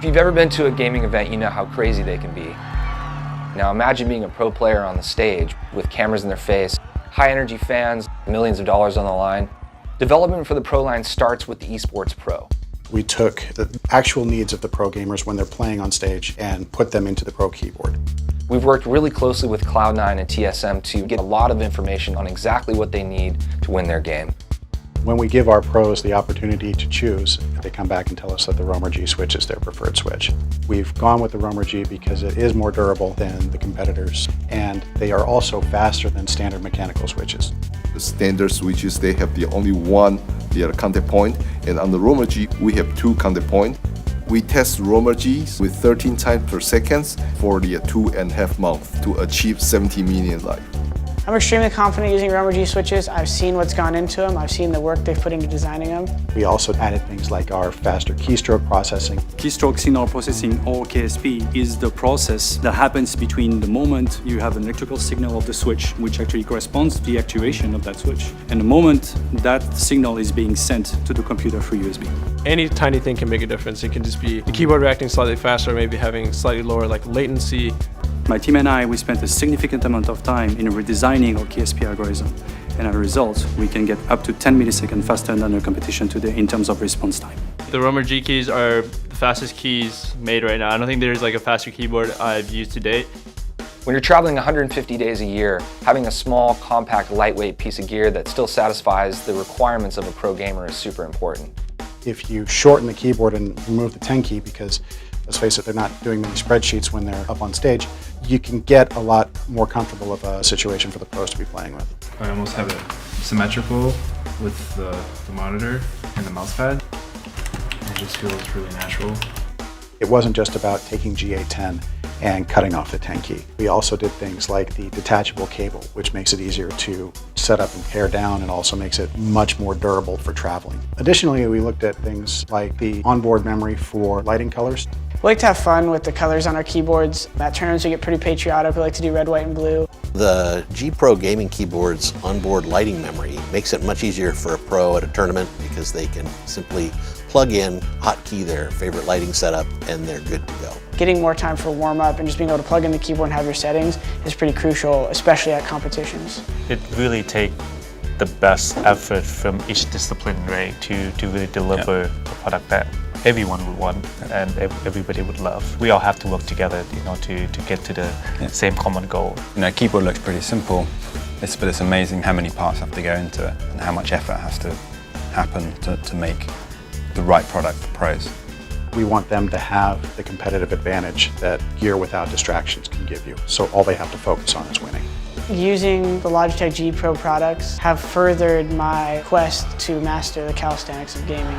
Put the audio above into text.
you've ever been to a gaming event, you know how crazy they can be. Now imagine being a pro player on the stage with cameras in their face, high energy fans, millions of dollars on the line. Development for the Pro line starts with the Esports Pro. We took the actual needs of the pro gamers when they're playing on stage and put them into the Pro keyboard. We've worked really closely with Cloud9 and TSM to get a lot of information on exactly what they need to win their game. When we give our pros the opportunity to choose, they come back and tell us that the Roamer G switch is their preferred switch. We've gone with the Roamer G because it is more durable than the competitors, and they are also faster than standard mechanical switches. The standard switches, they have the only one, the contact point, and on the Roamer G, we have 2 contact points. We test Roamer Gs with 13 times per second for the 2.5 months to achieve 70 million live. I'm extremely confident using Roamer G switches. I've seen what's gone into them. I've seen the work they've put into designing them. We also added things like our faster keystroke processing. Keystroke signal processing, or KSP, is the process that happens between the moment you have an electrical signal of the switch, which actually corresponds to the actuation of that switch, and the moment that signal is being sent to the computer through USB. Any tiny thing can make a difference. It can just be the keyboard reacting slightly faster, maybe having slightly lower latency. My team and I, we spent a significant amount of time in redesigning our KSP algorithm, and as a result, we can get up to 10 milliseconds faster than our competition today in terms of response time. The Roamer G keys are the fastest keys made right now. I don't think there's like a faster keyboard I've used to date. When you're traveling 150 days a year, having a small, compact, lightweight piece of gear that still satisfies the requirements of a pro gamer is super important. If you shorten the keyboard and remove the 10 key, because let's face it, they're not doing many spreadsheets when they're up on stage, you can get a lot more comfortable of a situation for the pros to be playing with. I almost have it symmetrical with the monitor and the mouse pad. It just feels really natural. It wasn't just about taking GA10 and cutting off the 10 key. We also did things like the detachable cable, which makes it easier to set up and pare down and also makes it much more durable for traveling. Additionally, we looked at things like the onboard memory for lighting colors. We like to have fun with the colors on our keyboards. At tournaments, we get pretty patriotic. We like to do red, white, and blue. The G Pro gaming keyboard's onboard lighting memory makes it much easier for a pro at a tournament because they can simply plug in, hotkey their favorite lighting setup, and they're good to go. Getting more time for warm-up and just being able to plug in the keyboard and have your settings is pretty crucial, especially at competitions. It really takes the best effort from each discipline, right, to really deliver a product that everyone would want and everybody would love. We all have to work together, to get to the same common goal. Keyboard looks pretty simple, but it's amazing how many parts have to go into it and how much effort has to happen to make the right product for pros. We want them to have the competitive advantage that gear without distractions can give you, so all they have to focus on is winning. Using the Logitech G Pro products have furthered my quest to master the calisthenics of gaming.